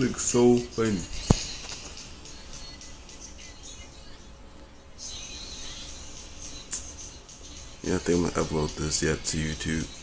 looks so funny. Yeah, I think I'm gonna upload this yet to YouTube.